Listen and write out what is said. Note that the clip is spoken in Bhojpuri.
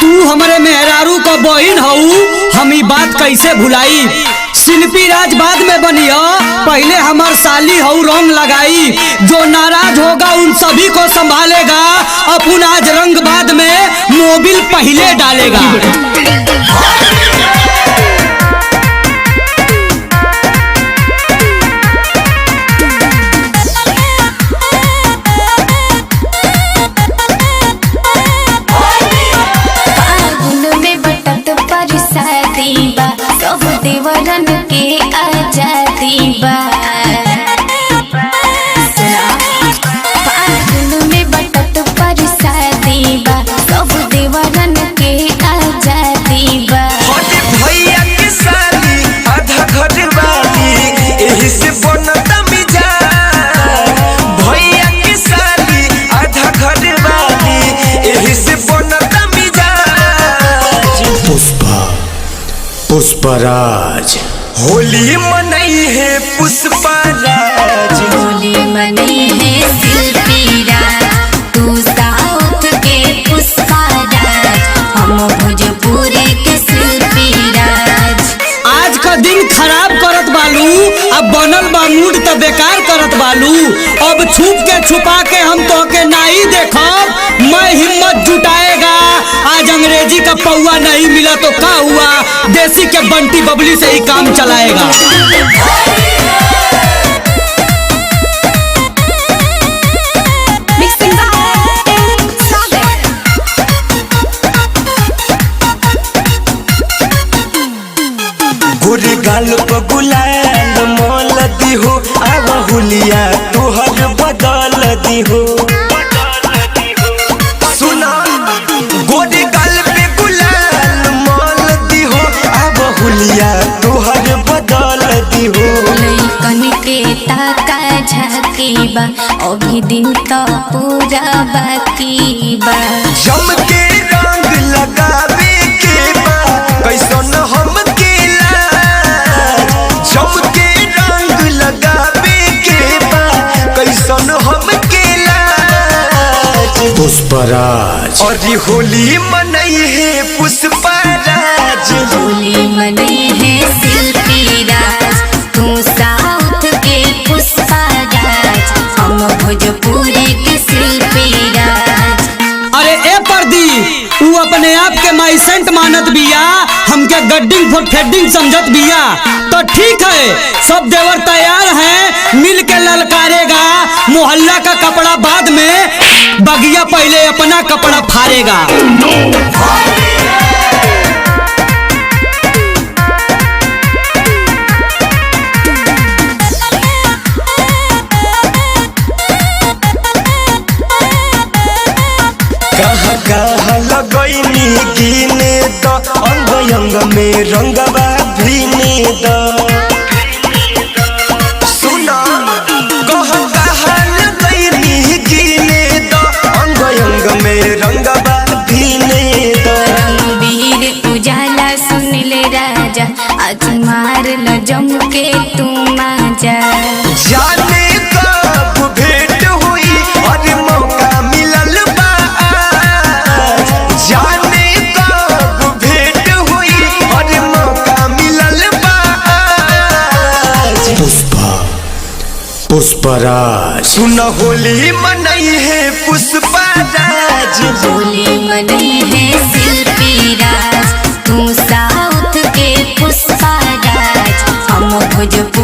तू हमारे मेहरारू का बहिन हऊ, हम ई बात कैसे भुलाई। शिल्पी राज बाद में बनिया, पहले हमार साली हऊ रंग लगाई। जो नाराज होगा उन सभी को संभालेगा, अपन आज रंग बाद में मोबिल पहले डालेगा। देवरन के आजादी बा, फागुन में बटत पर शादी बा, सब देवरन के आजादी बा। भैया के साली आधा घर वाली, एही से बनत मिजाज। भैया के साली आधा घर वाली, एही से बनत मिजाज। पुष्पराज होली मनई है पुष्पराज, होली मनई है शिल्पी राज। तू साउथ के पुष्पराज, हम भोजपुरी के शिल्पी राज। आज का दिन खराब करत बालू, अब बनल बा मूड त बेकार करत बालू। अब छुप के छुपा के हम तो के नहीं देखब, मैं हिम्मत जुटाएगा। आज अंग्रेजी का पौवा नहीं मिला तो का हुआ, देसी के बंटी बबली से ही काम चलाएगा। गोरी गाल पर गुलाल मोल दी हो, आवा हुलिया तोहर बदल दी हो। सुना गोरी गाल पे गुलाल मोल दी हो, आवा हुलिया तोहर बदल दी हो। लइकन के ताका झाकी बा, अभी दिन तो पूरा बाकी बा। जम के रंग लगावे के बा, कैसन हम के लाज। जम के रंग लगावे के बा, कैसन हम के लाज। पुष्पराज और ये होली मनई है पुष्पराज, होली मनई है शिल्पी राज। तू साउथ के पुष्पराज, हम भोजपुरी के शिल्पी राज। अरे ए पर्दी, तू अपने आप के माई सेंट मानत बिया, हमके गड्डिंग फुटफेडिंग समझत बिया। तो ठीक है, सब देवर तैयार हैं, मिल के ललकारेगा। मोहल्ला का कपड़ा बाद में, बगिया पहले अपना कपड़ा फाड़ेगा। कहाँ कहाँ लगैनी गिने द, अंग अंग में रंगवा भीने द। सुना कहाँ कहाँ लगैनी गिने द, अंग अंग में रंगवा भीने द। रणबीर उजाला सुनिल राजा, आज मार ल जम के तू माजा। जाने कब भेंट हुई और मौका मिलल बा आज। जाने कब भेंट हुई और मौका मिलल बा आज। पुष्पराज सुन होली मनई है पुष्पराज, होली मनई है शिल्पी राज। तू साउथ के पुष्पराज, हम भोजपुरी